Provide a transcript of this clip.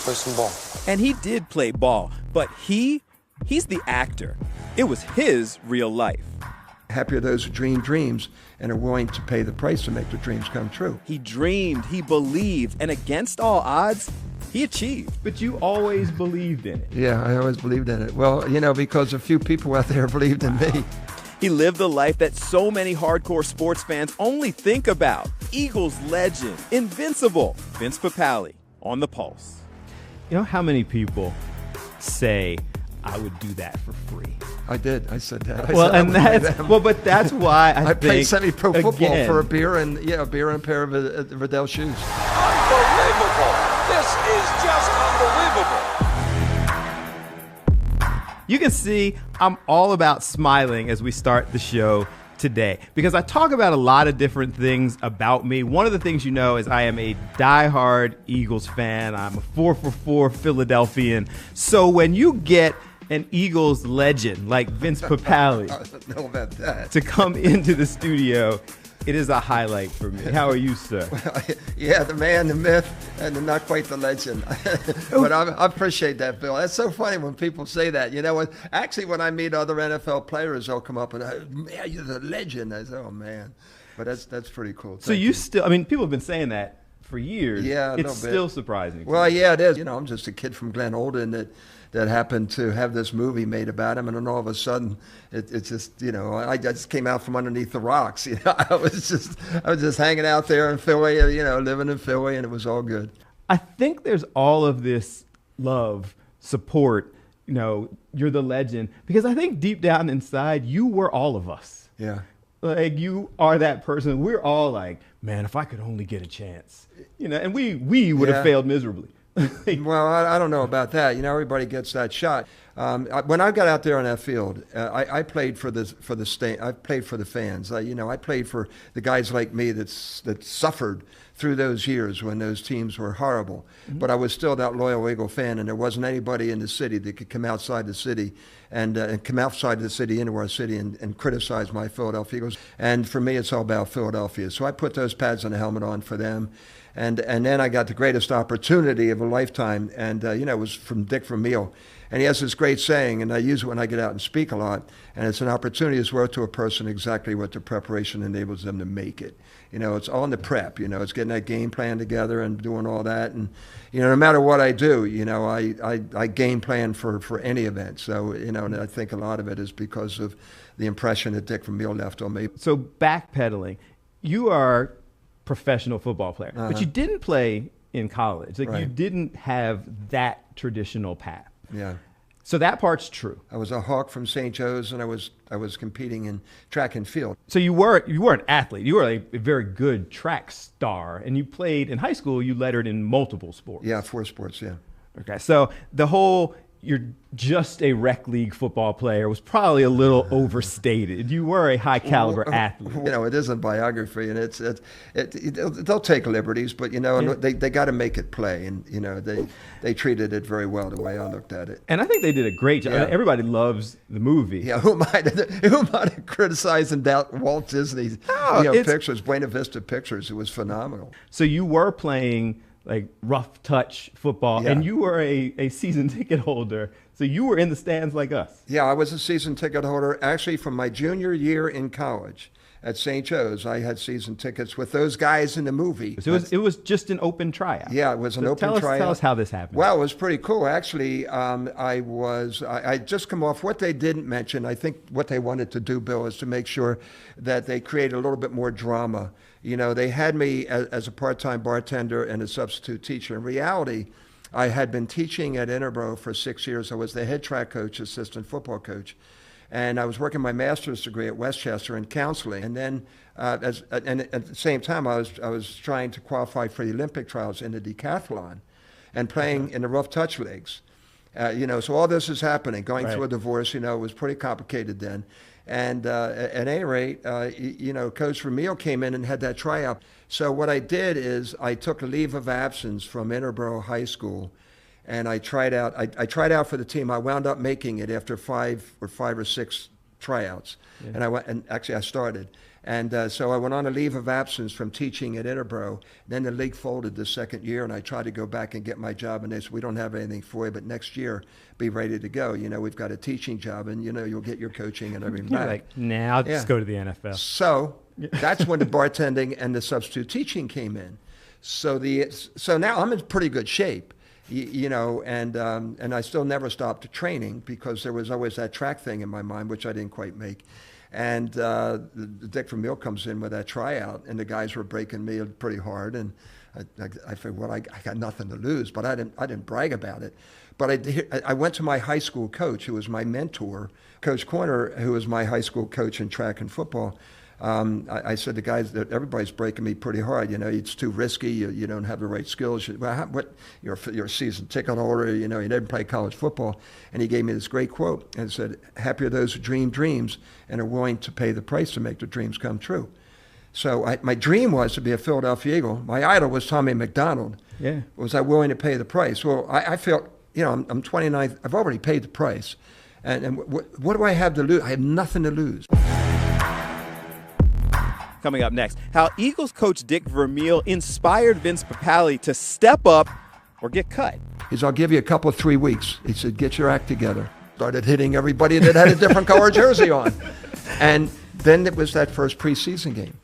Let's play some ball. And he did play ball, but he's the actor. It was his real life. Happy are those who dream dreams and are willing to pay the price to make their dreams come true. He dreamed, he believed, and against all odds, he achieved. But you always believed in it. Yeah, I always believed in it. Well, because a few people out there believed in me. He lived the life that so many hardcore sports fans only think about. Eagles legend, Invincible, Vince Papale on The Pulse. You know how many people say, I would do that for free? I did. I said that. But that's why I played semi-pro football again, for a beer and a pair of Riddell shoes. Unbelievable! This is just unbelievable. You can see I'm all about smiling as we start the show today because I talk about a lot of different things about me. One of the things you know is I am a diehard Eagles fan. I'm a 4-for-4 Philadelphian. So when you get an Eagles legend like Vince Papale I don't know about that. to come into the studio, it is a highlight for me. How are you, sir? Yeah, the man, the myth, and not quite the legend. But I appreciate that, Bill. That's so funny when people say that. Actually, when I meet other NFL players, they'll come up and, man, you're the legend. I say, oh, man. But that's pretty cool. So you still, people have been saying that for years. Yeah, it's still surprising. Well, yeah, it is. I'm just a kid from Glen Olden that happened to have this movie made about him, and then all of a sudden, it's just, I just came out from underneath the rocks. I was just hanging out there in Philly, living in Philly, and it was all good. I think there's all of this love, support. You're the legend because I think deep down inside, you were all of us. Yeah. Like you are that person. We're all like, man, if I could only get a chance, and we would have failed miserably. Well, I don't know about that. Everybody gets that shot. When I got out there on that field, I played for I played for the fans. I played for the guys like me that suffered through those years when those teams were horrible. Mm-hmm. But I was still that loyal Eagle fan, and there wasn't anybody in the city that could come outside the city and come outside the city into our city and criticize my Philadelphia Eagles. And for me, it's all about Philadelphia. So I put those pads and a helmet on for them. And then I got the greatest opportunity of a lifetime, and it was from Dick Vermeil. And he has this great saying, and I use it when I get out and speak a lot, and it's an opportunity is worth to a person exactly what the preparation enables them to make it. It's all in the prep, it's getting that game plan together and doing all that. And, no matter what I do, I game plan for any event. So, and I think a lot of it is because of the impression that Dick Vermeil left on me. So backpedaling, you are professional football player, but you didn't play in college. You didn't have that traditional path. Yeah. So that part's true. I was a Hawk from St. Joe's, and I was competing in track and field. So you were an athlete. You were a very good track star, and you played in high school. You lettered in multiple sports. Yeah, 4 sports. Yeah. Okay. So the whole you're just a rec league football player was probably a little overstated. You were a high caliber athlete. It isn't biography, and they'll take liberties, but they got to make it play, and they treated it very well the way I looked at it. And I think they did a great job. Yeah. Everybody loves the movie. Yeah, who am I to criticize and doubt Walt Disney's pictures, Buena Vista Pictures? It was phenomenal. So you were playing like rough touch football, and you were a season ticket holder. So you were in the stands like us. Yeah, I was a season ticket holder. Actually, from my junior year in college at St. Joe's, I had season tickets with those guys in the movie. So it was just an open tryout. Yeah, it was an open tryout. Tell us how this happened. Well, it was pretty cool. Actually, I just come off what they didn't mention. I think what they wanted to do, Bill, is to make sure that they create a little bit more drama. They had me as a part-time bartender and a substitute teacher. In reality, I had been teaching at Interboro for 6 years. I was the head track coach, assistant football coach. And I was working my master's degree at Westchester in counseling. And then and at the same time, I was trying to qualify for the Olympic trials in the decathlon and playing in the rough touch leagues. So all this is happening, going through a divorce, it was pretty complicated then. And at any rate, Coach Vermeil came in and had that tryout. So what I did is I took a leave of absence from Interboro High School, and I tried out. I tried out for the team. I wound up making it after five or six tryouts. And I went, and actually I started. And so I went on a leave of absence from teaching at Interboro. Then the league folded the second year, and I tried to go back and get my job. And they said, we don't have anything for you, but next year, be ready to go. We've got a teaching job, and, you'll get your coaching and everything back. Like, now just go to the NFL. So that's when the bartending and the substitute teaching came in. So now I'm in pretty good shape, and I still never stopped training because there was always that track thing in my mind, which I didn't quite make. And Dick Vermeil comes in with that tryout, and the guys were breaking me pretty hard. And I figured, well, I got nothing to lose, but I didn't brag about it. But I went to my high school coach, who was my mentor, Coach Corner, who was my high school coach in track and football. I said to guys that everybody's breaking me pretty hard. It's too risky. You don't have the right skills. You're a season ticket holder. You didn't play college football. And he gave me this great quote and said, "Happy are those who dream dreams and are willing to pay the price to make their dreams come true." So my dream was to be a Philadelphia Eagle. My idol was Tommy McDonald. Yeah. Was I willing to pay the price? Well, I felt, I'm 29. I've already paid the price. And what do I have to lose? I have nothing to lose. Coming up next, how Eagles coach Dick Vermeil inspired Vince Papale to step up or get cut. He said, I'll give you a couple of 3 weeks. He said, get your act together. Started hitting everybody that had a different color jersey on. And then it was that first preseason game.